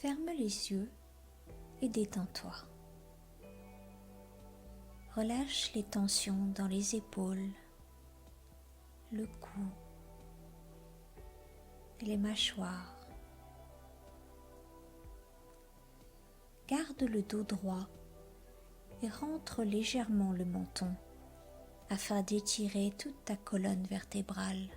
Ferme les yeux et détends-toi. Relâche les tensions dans les épaules, le cou et les mâchoires. Garde le dos droit et rentre légèrement le menton afin d'étirer toute ta colonne vertébrale.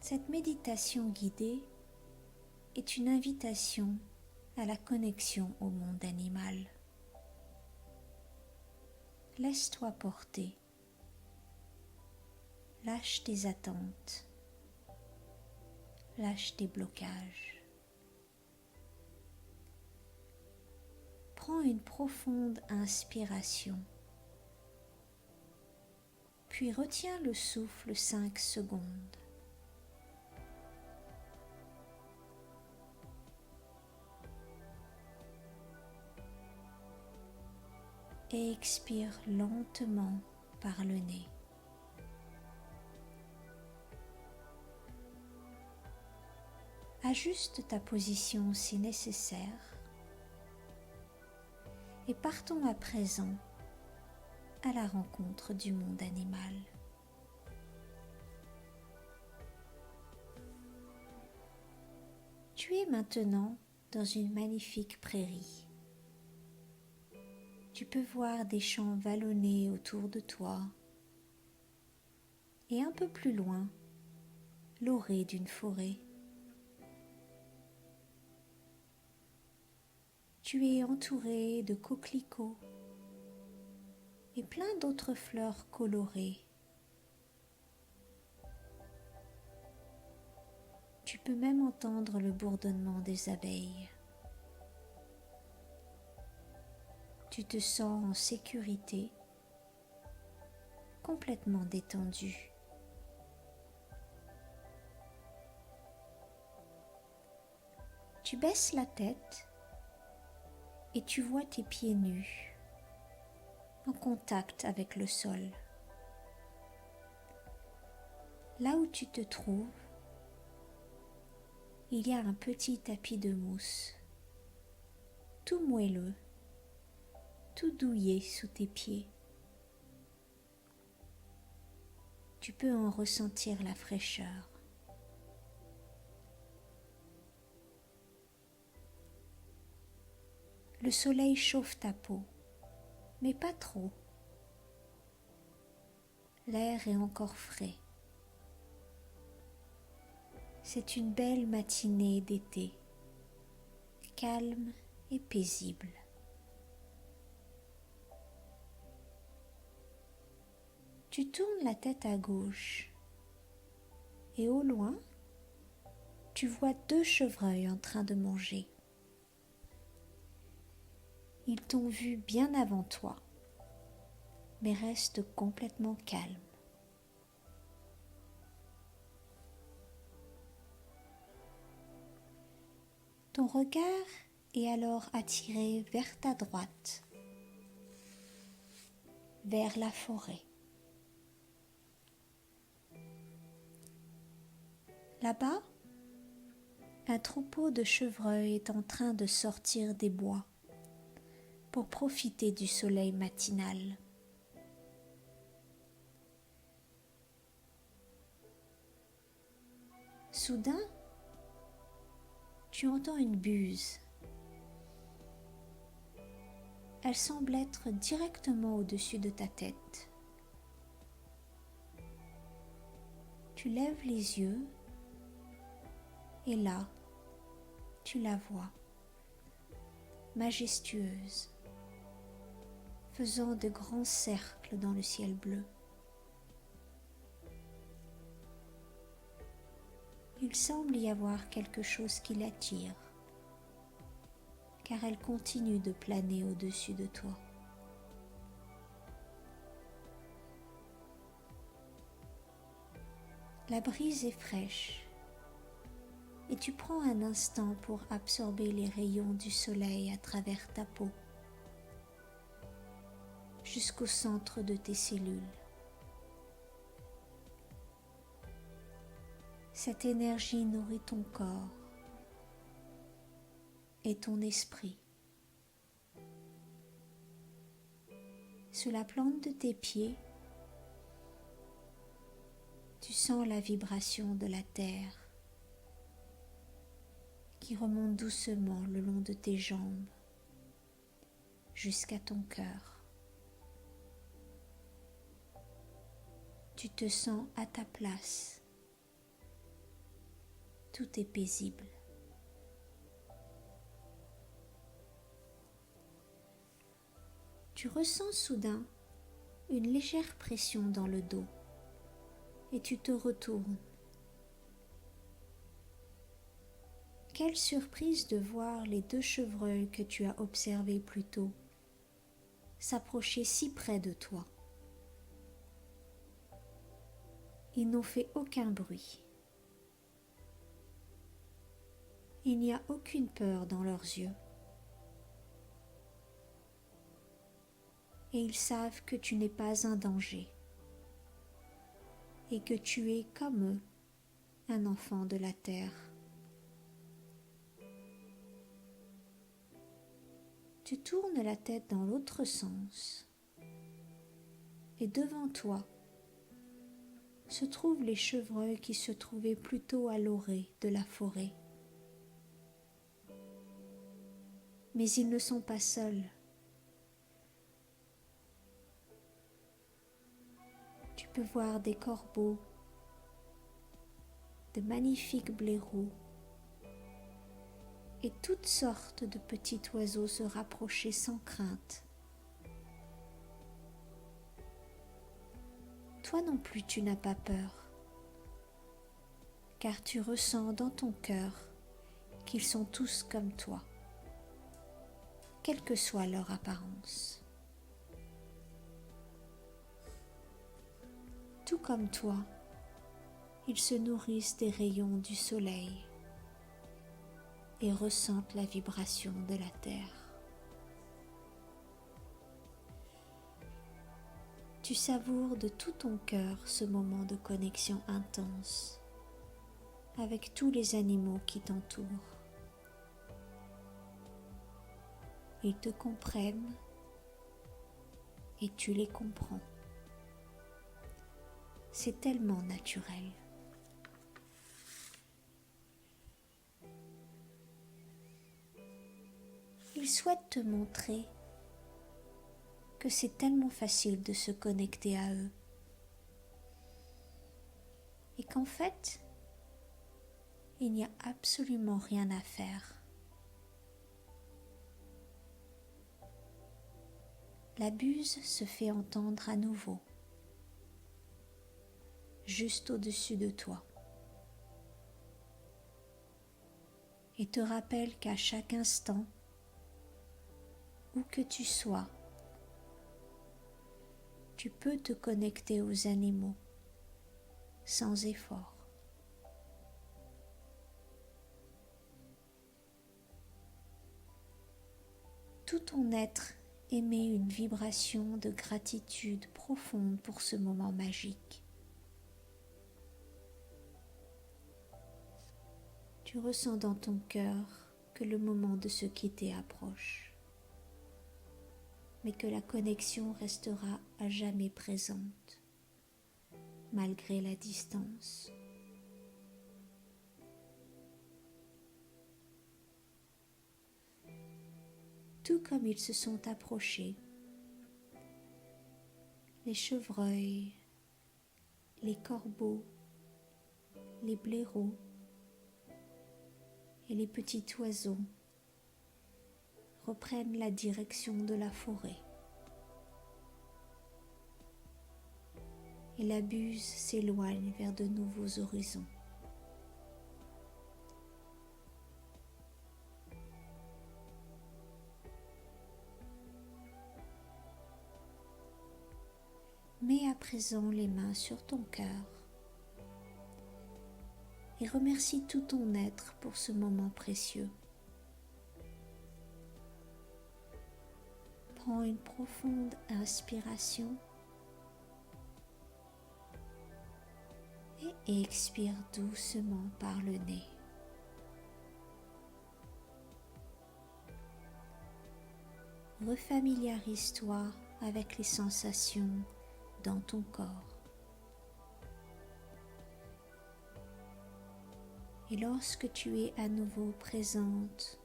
Cette méditation guidée est une invitation à la connexion au monde animal. Laisse-toi porter. Lâche tes attentes. Lâche tes blocages. Prends une profonde inspiration. Puis retiens le souffle 5 secondes. Et expire lentement par le nez. Ajuste ta position si nécessaire et partons à présent à la rencontre du monde animal. Tu es maintenant dans une magnifique prairie. Tu peux voir des champs vallonnés autour de toi et un peu plus loin, l'orée d'une forêt. Tu es entouré de coquelicots et plein d'autres fleurs colorées. Tu peux même entendre le bourdonnement des abeilles. Tu te sens en sécurité, complètement détendu. Tu baisses la tête et tu vois tes pieds nus en contact avec le sol. Là où tu te trouves, il y a un petit tapis de mousse, tout moelleux, tout douillet sous tes pieds. Tu peux en ressentir la fraîcheur. Le soleil chauffe ta peau, mais pas trop. L'air est encore frais. C'est une belle matinée d'été, calme et paisible. Tu tournes la tête à gauche et au loin, tu vois 2 chevreuils en train de manger. Ils t'ont vu bien avant toi, mais restent complètement calmes. Ton regard est alors attiré vers ta droite, vers la forêt. Là-bas, un troupeau de chevreuils est en train de sortir des bois pour profiter du soleil matinal. Soudain, tu entends une buse. Elle semble être directement au-dessus de ta tête. Tu lèves les yeux et là, tu la vois, majestueuse, faisant de grands cercles dans le ciel bleu. Il semble y avoir quelque chose qui l'attire, car elle continue de planer au-dessus de toi. La brise est fraîche et tu prends un instant pour absorber les rayons du soleil à travers ta peau jusqu'au centre de tes cellules. Cette énergie nourrit ton corps et ton esprit. Sous la plante de tes pieds, tu sens la vibration de la terre qui remonte doucement le long de tes jambes jusqu'à ton cœur. Tu te sens à ta place. Tout est paisible. Tu ressens soudain une légère pression dans le dos et tu te retournes. Quelle surprise de voir les deux chevreuils que tu as observés plus tôt s'approcher si près de toi. Ils n'ont fait aucun bruit. Il n'y a aucune peur dans leurs yeux. Et ils savent que tu n'es pas un danger et que tu es comme eux, un enfant de la terre. Tu tournes la tête dans l'autre sens et devant toi se trouvent les chevreuils qui se trouvaient plutôt à l'orée de la forêt. Mais ils ne sont pas seuls. Tu peux voir des corbeaux, de magnifiques blaireaux et toutes sortes de petits oiseaux se rapprocher sans crainte. Toi non plus tu n'as pas peur, car tu ressens dans ton cœur qu'ils sont tous comme toi, quelle que soit leur apparence. Tout comme toi, ils se nourrissent des rayons du soleil et ressentent la vibration de la terre. Tu savoures de tout ton cœur ce moment de connexion intense avec tous les animaux qui t'entourent. Ils te comprennent et tu les comprends. C'est tellement naturel. Ils souhaitent te montrer que c'est tellement facile de se connecter à eux et qu'en fait, il n'y a absolument rien à faire. La buse se fait entendre à nouveau, juste au-dessus de toi, et te rappelle qu'à chaque instant, où que tu sois, tu peux te connecter aux animaux sans effort. Tout ton être émet une vibration de gratitude profonde pour ce moment magique. Tu ressens dans ton cœur que le moment de se quitter approche, mais que la connexion restera à jamais présente, malgré la distance. Tout comme ils se sont approchés, les chevreuils, les corbeaux, les blaireaux et les petits oiseaux reprennent la direction de la forêt. Et la buse s'éloigne vers de nouveaux horizons. Mets à présent les mains sur ton cœur et remercie tout ton être pour ce moment précieux. Prends une profonde inspiration et et expire doucement par le nez. Refamiliarise-toi avec les sensations dans ton corps. Et lorsque tu es à nouveau présente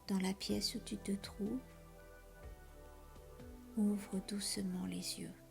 dans la pièce où tu te trouves, ouvre doucement les yeux.